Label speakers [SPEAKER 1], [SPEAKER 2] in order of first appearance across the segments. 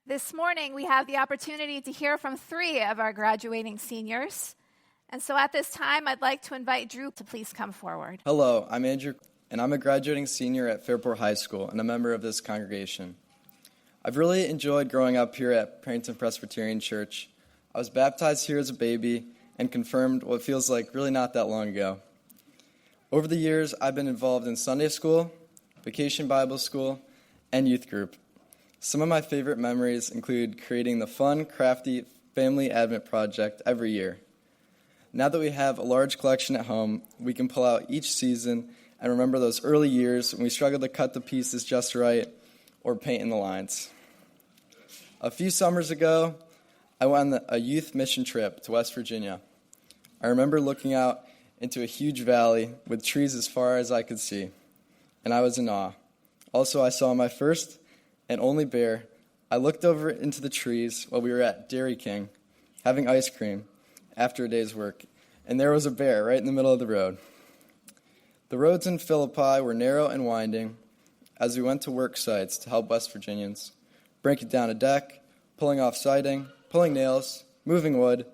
[SPEAKER 1] This morning, we have the opportunity to hear from 3 of our graduating seniors. And so at this time, I'd like to invite Drew to please come forward.
[SPEAKER 2] Hello, I'm Andrew, and I'm a graduating senior at Fairport High School and a member of this congregation. I've really enjoyed growing up here at Parrington Presbyterian Church. I was baptized here as a baby and confirmed what feels like really not that long ago. Over the years, I've been involved in Sunday school, Vacation Bible School, and youth group. Some of my favorite memories include creating the fun, crafty family Advent project every year. Now that we have a large collection at home, we can pull out each season and remember those early years when we struggled to cut the pieces just right or paint in the lines. A few summers ago, I went on a youth mission trip to West Virginia. I remember looking out into a huge valley with trees as far as I could see, and I was in awe. Also, I saw my first and only bear. I looked over into the trees while we were at Dairy King having ice cream after a day's work, and there was a bear right in the middle of the road. The roads in Philippi were narrow and winding as we went to work sites to help West Virginians, breaking down a deck, pulling off siding, pulling nails, moving wood,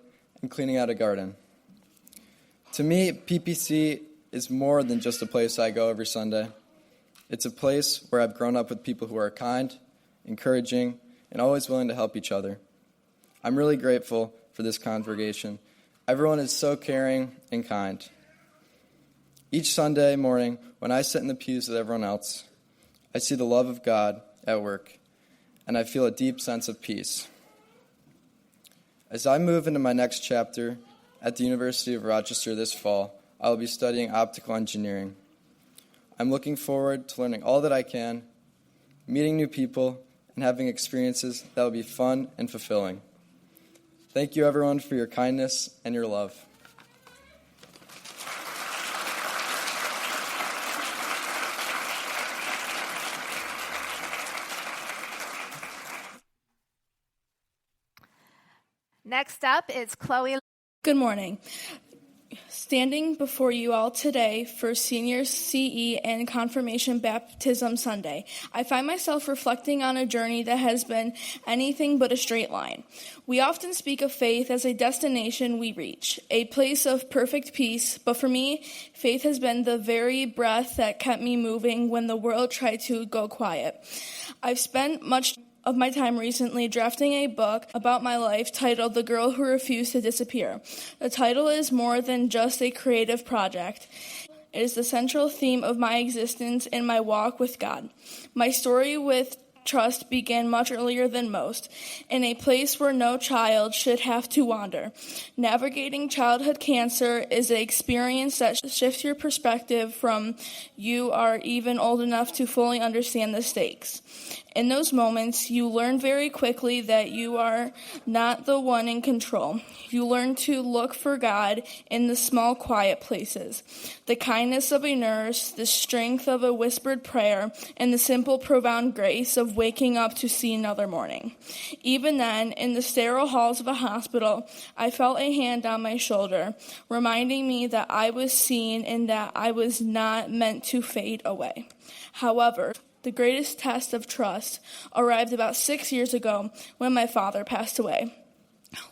[SPEAKER 2] and cleaning out a garden. To me, PPC is more than just a place I go every Sunday. It's a place where I've grown up with people who are kind, encouraging, and always willing to help each other. I'm really grateful for this congregation. Everyone is so caring and kind. Each Sunday morning, when I sit in the pews with everyone else, I see the love of God at work, and I feel a deep sense of peace. As I move into my next chapter at the University of Rochester this fall, I will be studying optical engineering. I'm looking forward to learning all that I can, meeting new people, and having experiences that will be fun and fulfilling. Thank you, everyone, for your kindness and your love.
[SPEAKER 1] Next up is Chloe.
[SPEAKER 3] Good morning. Standing before you all today for Senior CE and Confirmation Baptism Sunday, I find myself reflecting on a journey that has been anything but a straight line. We often speak of faith as a destination we reach, a place of perfect peace, but for me, faith has been the very breath that kept me moving when the world tried to go quiet. I've spent much of my time recently drafting a book about my life titled The Girl Who Refused to Disappear. The title is more than just a creative project. It is the central theme of my existence and my walk with God. My story with trust began much earlier than most, in a place where no child should have to wander. Navigating childhood cancer is an experience that shifts your perspective from you are even old enough to fully understand the stakes. In those moments, you learn very quickly that you are not the one in control. You learn to look for God in the small, quiet places, the kindness of a nurse, the strength of a whispered prayer, and the simple, profound grace of waking up to see another morning. Even then, in the sterile halls of a hospital, I felt a hand on my shoulder, reminding me that I was seen and that I was not meant to fade away. However, the greatest test of trust arrived about 6 years ago when my father passed away.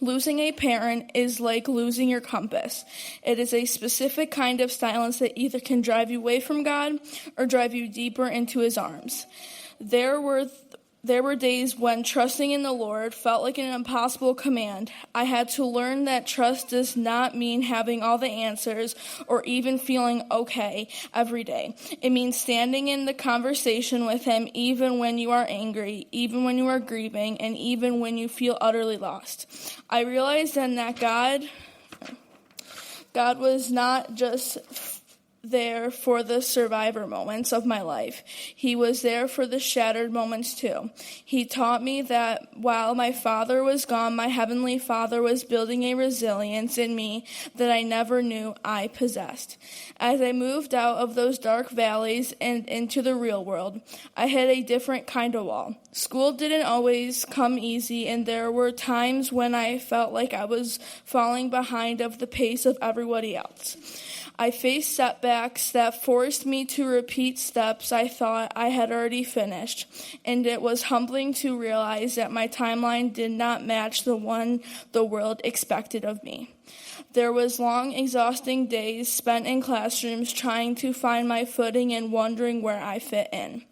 [SPEAKER 3] Losing a parent is like losing your compass. It is a specific kind of silence that either can drive you away from God or drive you deeper into his arms. There were days when trusting in the Lord felt like an impossible command. I had to learn that trust does not mean having all the answers or even feeling okay every day. It means standing in the conversation with him even when you are angry, even when you are grieving, and even when you feel utterly lost. I realized then that God was not just there for the survivor moments of my life. He was there for the shattered moments too. He taught me that while my father was gone, my heavenly Father was building a resilience in me that I never knew I possessed. As I moved out of those dark valleys and into the real world, I hit a different kind of wall. School didn't always come easy, and there were times when I felt like I was falling behind of the pace of everybody else. I faced setbacks that forced me to repeat steps I thought I had already finished, and it was humbling to realize that my timeline did not match the one the world expected of me. There was long, exhausting days spent in classrooms trying to find my footing and wondering where I fit in.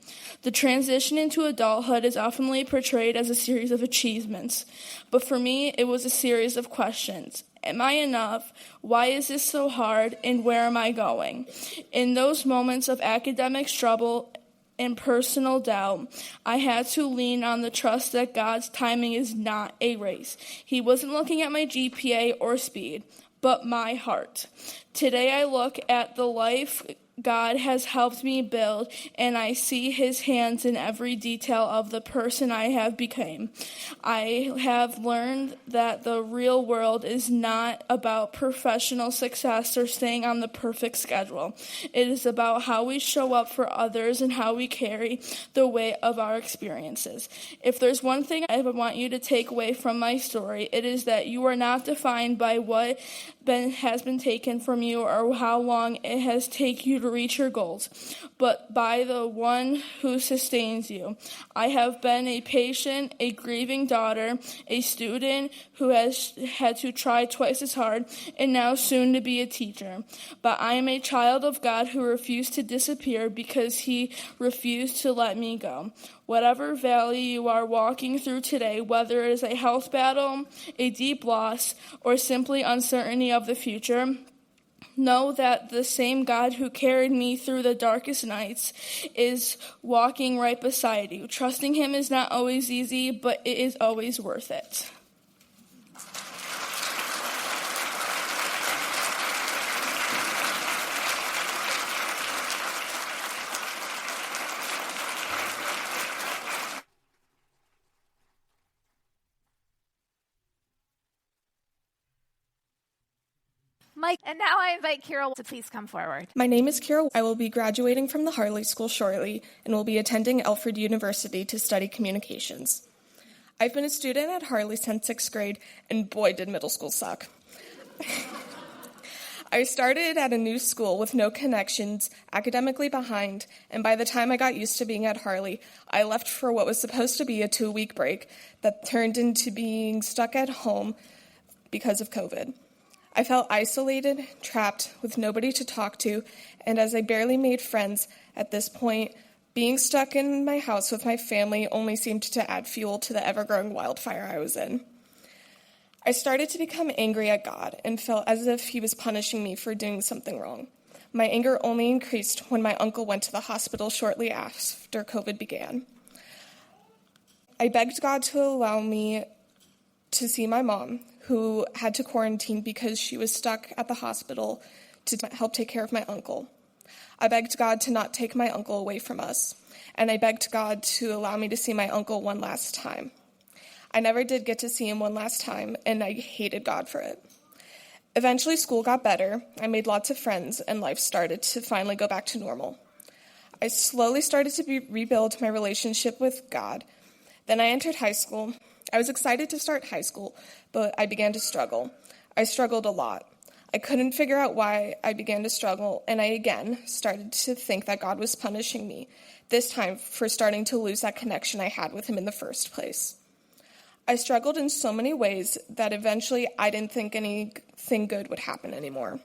[SPEAKER 3] The transition into adulthood is often portrayed as a series of achievements, but for me, it was a series of questions. Am I enough? Why is this so hard? And where am I going? In those moments of academic struggle and personal doubt, I had to lean on the trust that God's timing is not a race. He wasn't looking at my GPA or speed, but my heart. Today I look at the life God has helped me build, and I see his hands in every detail of the person I have become. I have learned that the real world is not about professional success or staying on the perfect schedule. It is about how we show up for others and how we carry the weight of our experiences. If there's one thing I would want you to take away from my story, it is that you are not defined by what has been taken from you or how long it has taken you to reach your goals, but by the one who sustains you. I have been a patient, a grieving daughter, a student who has had to try twice as hard, and now soon to be a teacher. But I am a child of God who refused to disappear because he refused to let me go. Whatever valley you are walking through today, whether it is a health battle, a deep loss, or simply uncertainty of the future, know that the same God who carried me through the darkest nights is walking right beside you. Trusting him is not always easy, but it is always worth it.
[SPEAKER 1] Mike, and now I invite Kiera to please come forward.
[SPEAKER 4] My name is Kiera. I will be graduating from the Harley School shortly and will be attending Alfred University to study communications. I've been a student at Harley since 6th grade, and boy, did middle school suck. I started at a new school with no connections, academically behind, and by the time I got used to being at Harley, I left for what was supposed to be a 2-week break that turned into being stuck at home because of COVID. I felt isolated, trapped, with nobody to talk to, and as I barely made friends at this point, being stuck in my house with my family only seemed to add fuel to the ever-growing wildfire I was in. I started to become angry at God and felt as if he was punishing me for doing something wrong. My anger only increased when my uncle went to the hospital shortly after COVID began. I begged God to allow me to see my mom, who had to quarantine because she was stuck at the hospital to help take care of my uncle. I begged God to not take my uncle away from us, and I begged God to allow me to see my uncle one last time. I never did get to see him one last time, and I hated God for it. Eventually, school got better, I made lots of friends, and life started to finally go back to normal. I slowly started to rebuild my relationship with God. Then I entered high school. I was excited to start high school, but I began to struggle. I struggled a lot. I couldn't figure out why I began to struggle, and I again started to think that God was punishing me, this time for starting to lose that connection I had with him in the first place. I struggled in so many ways that eventually I didn't think anything good would happen anymore.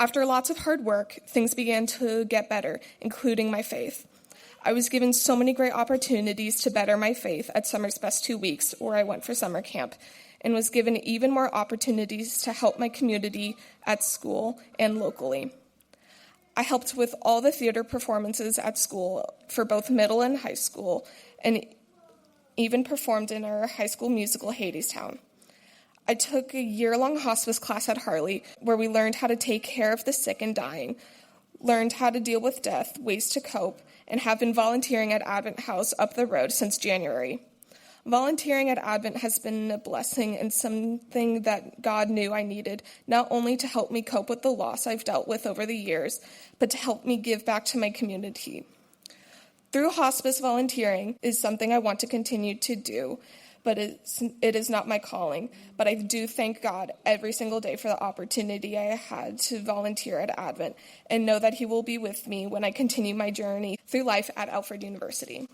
[SPEAKER 4] After lots of hard work, things began to get better, including my faith. I was given so many great opportunities to better my faith at Summer's Best 2 weeks, where I went for summer camp, and was given even more opportunities to help my community at school and locally. I helped with all the theater performances at school for both middle and high school, and even performed in our high school musical, Hadestown. I took a year-long hospice class at Harley, where we learned how to take care of the sick and dying, learned how to deal with death, ways to cope, and have been volunteering at Advent House up the road since January. Volunteering at Advent has been a blessing and something that God knew I needed, not only to help me cope with the loss I've dealt with over the years, but to help me give back to my community. Through hospice volunteering is something I want to continue to do, but it is not my calling. But I do thank God every single day for the opportunity I had to volunteer at Advent and know that he will be with me when I continue my journey through life at Alfred University.